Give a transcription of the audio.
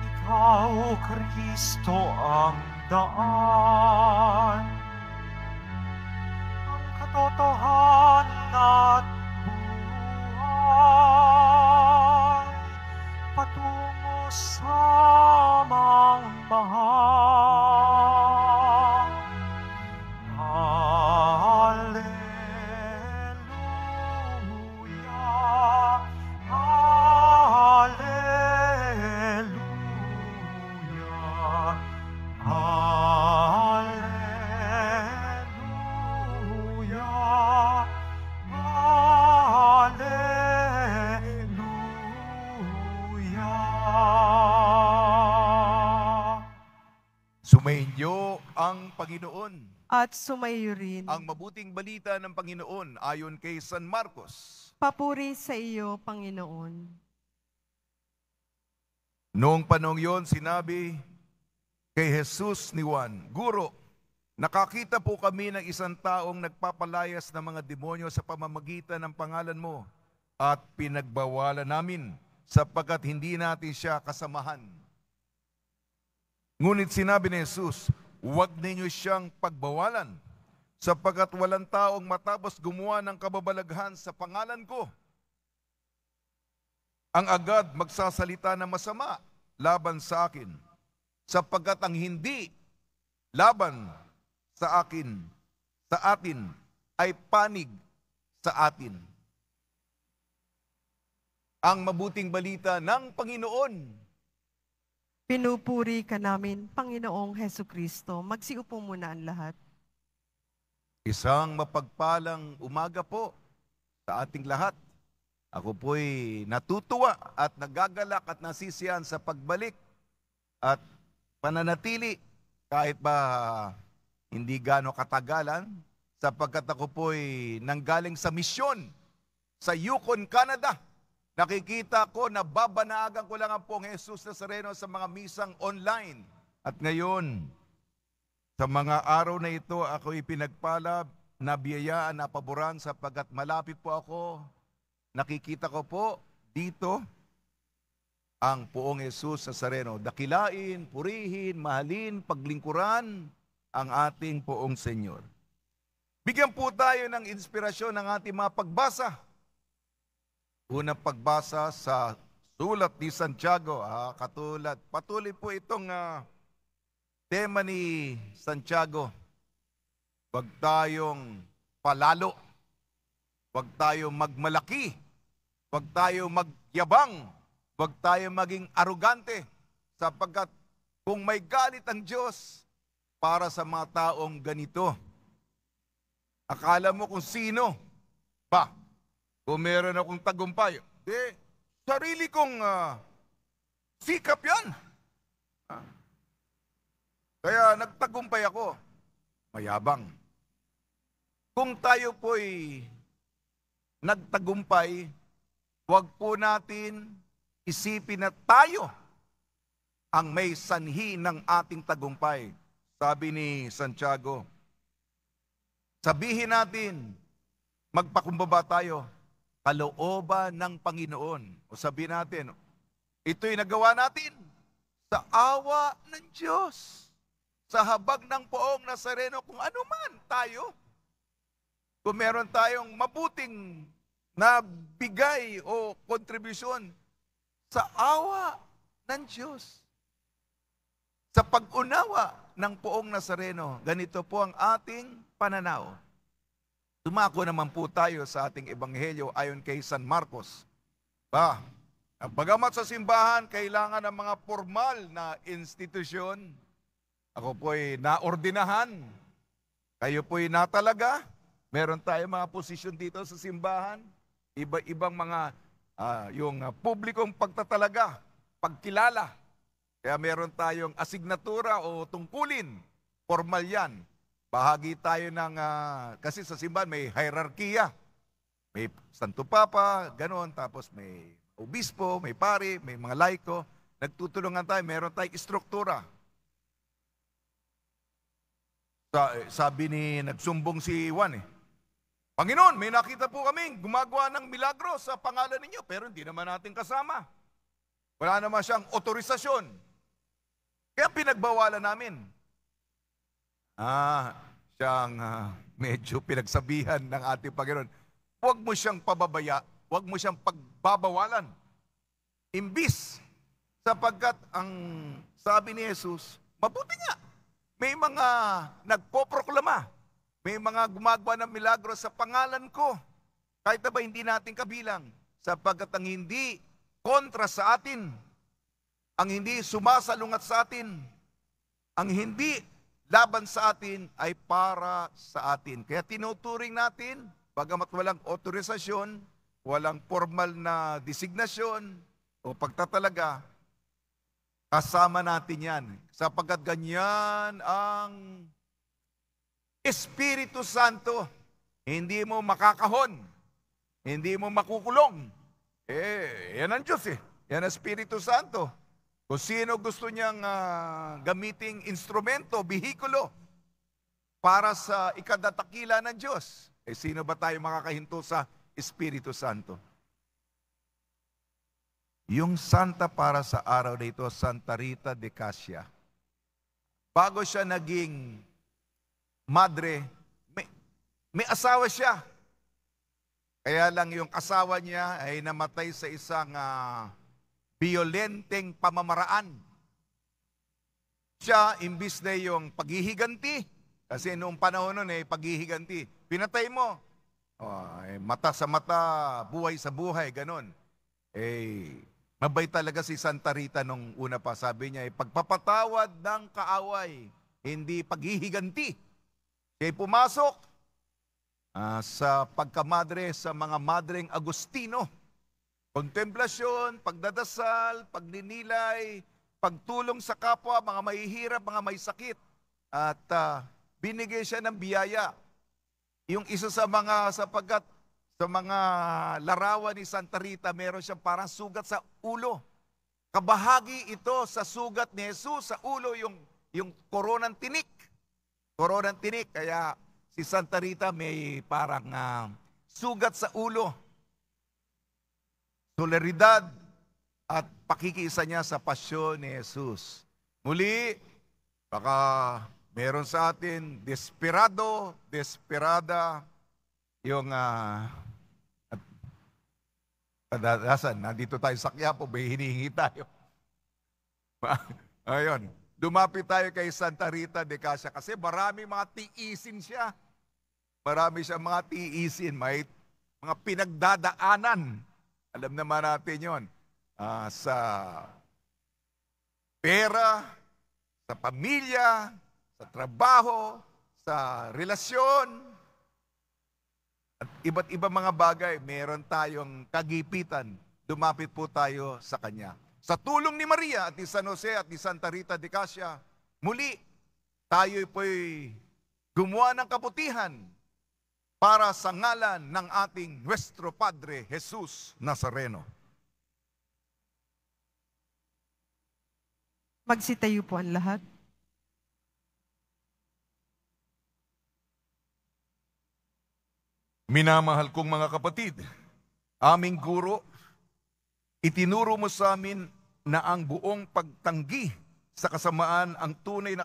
Ikaw, Kristo, ang daan, ang katotohanan at buhay, patungo sa mangmahal. Hallelujah, hallelujah, hallelujah, hallelujah. Sumainyo ang Panginoon. At sumayo rin. Ang mabuting balita ng Panginoon ayon kay San Marcos. Papuri sa iyo, Panginoon. Noong panahon yon, sinabi kay Jesus ni Juan, Guro, nakakita po kami ng isang taong nagpapalayas ng mga demonyo sa pamamagitan ng pangalan mo at pinagbawalan namin sapagkat hindi natin siya kasamahan. Ngunit sinabi ni Jesus, huwag ninyo siyang pagbawalan, sapagkat walang taong matapos gumawa ng kababalaghan sa pangalan ko ang agad magsasalita ng masama laban sa akin, sapagkat ang hindi laban sa akin, sa atin, ay panig sa atin. Ang mabuting balita ng Panginoon. Pinupuri ka namin, Panginoong Heso Kristo. Magsiupo muna ang lahat. Isang mapagpalang umaga po sa ating lahat. Ako po'y natutuwa at nagagalak at nasisiyahan sa pagbalik at pananatili kahit ba hindi gaano katagalan, sapagkat ako po'y nanggaling sa misyon sa Yukon, Canada. Nakikita ko na babanaagan ko lang ang Pong Jesus Nazareno sa mga misang online. At ngayon, sa mga araw na ito, ako ipinagpala, nabiyayaan, napaboran sapagkat malapit po ako. Nakikita ko po dito ang Poong Jesus Nazareno. Dakilain, purihin, mahalin, paglingkuran ang ating Poong Senyor. Bigyan po tayo ng inspirasyon ng ating mga pagbasa. Unang pagbasa sa sulat ni Santiago, patuloy po itong tema ni Santiago. Huwag tayong palalo, huwag tayong magmalaki, huwag tayong magyabang, huwag tayong maging arugante, sapagkat kung may galit ang Diyos para sa mga taong ganito, akala mo kung sino ba? Kung meron akong tagumpay, sarili kong sikap yan. Kaya nagtagumpay ako. Mayabang. Kung tayo po'y nagtagumpay, huwag po natin isipin na tayo ang may sanhi ng ating tagumpay. Sabi ni Santiago, sabihin natin, magpakumbaba tayo, kalooban ng Panginoon. O sabihin natin, ito'y nagawa natin sa awa ng Diyos, sa habag ng Poong Nazareno, kung ano man tayo. Kung meron tayong mabuting na bigay o kontribusyon, sa awa ng Diyos, sa pag-unawa ng Poong Nazareno, ganito po ang ating pananaw. Dumako naman po tayo sa ating ebanghelyo ayon kay San Marcos. Bagamat sa simbahan, kailangan ng mga formal na institusyon. Ako po'y naordinahan. Kayo po'y natalaga. Meron tayong mga posisyon dito sa simbahan. Iba-ibang mga yung publikong pagtatalaga, pagkilala. Kaya meron tayong asignatura o tungkulin. Formal yan. Bahagi tayo ng, kasi sa simbahan may hierarkiya. May Santo Papa, ganoon, tapos may obispo, may pari, may mga laiko. Nagtutulungan tayo, meron tayong istruktura. Sabi ni, nagsumbong si Juan Panginoon, may nakita po kaming gumagawa ng milagro sa pangalan ninyo, pero hindi naman natin kasama. Wala naman siyang otorisasyon. Kaya pinagbawalan namin. Siyang medyo pinagsabihan ng ating Panginoon, huwag mo siyang pababaya, huwag mo siyang pagbabawalan. Imbis, sapagkat ang sabi ni Jesus, mabuti nga, may mga nagpoproklama, may mga gumagawa ng milagro sa pangalan ko, kahit na ba hindi natin kabilang, sapagkat ang hindi kontra sa atin, ang hindi sumasalungat sa atin, ang hindi laban sa atin ay para sa atin. Kaya tinuturing natin, bagamat walang otorisasyon, walang formal na designasyon o pagtatalaga, kasama natin yan. Sapagkat ganyan ang Espiritu Santo. Hindi mo makakahon, hindi mo makukulong. Yan ang Diyos Yan ang Espiritu Santo. Kung sino gusto niyang gamiting instrumento, bihikulo, para sa ikadatakila ng Diyos, sino ba tayo makakahinto sa Espiritu Santo? Yung santa para sa araw na ito, Santa Rita de Casia. Bago siya naging madre, may asawa siya. Kaya lang yung asawa niya ay namatay sa isang violenteng pamamaraan. Siya, imbis na yung paghihiganti, kasi noong panahon nun paghihiganti, pinatay mo. Mata sa mata, buhay sa buhay, ganun. Mabay talaga si Santa Rita nung una pa. Sabi niya, pagpapatawad ng kaaway, hindi paghihiganti. Siya pumasok sa pagkamadre sa mga madreng Agustino. Kontemplasyon, pagdadasal, pagninilay, pagtulong sa kapwa, mga mahihirap, mga may sakit. At binigay siya ng biyaya. Yung isa sa mga, sapagkat sa mga larawan ni Santa Rita, meron siyang parang sugat sa ulo. Kabahagi ito sa sugat ni Jesus sa ulo, yung koronang tinik. Koronang tinik, kaya si Santa Rita may parang sugat sa ulo. Solidaridad at pakikiisa niya sa pasyon ni Jesus. Muli, baka meron sa atin desperado, desperada, yung kadalasan, nandito tayo sa Quiapo, may hinihingi tayo. Ayun, dumapit tayo kay Santa Rita de Casia kasi marami mga tiisin siya. Marami siya mga tiisin, may mga pinagdadaanan. Alam naman natin yon. Sa pera, sa pamilya, sa trabaho, sa relasyon, at iba't ibang mga bagay, meron tayong kagipitan. Dumapit po tayo sa Kanya. Sa tulong ni Maria at ni San Jose at ni Santa Rita de Casia, muli, tayo po'y gumawa ng kabutihan para sa ngalan ng ating Nuestro Padre Jesus Nazareno. Magsitayo po ang lahat. Minamahal kong mga kapatid, aming guro, itinuro mo sa amin na ang buong pagtanggi sa kasamaan ang tunay na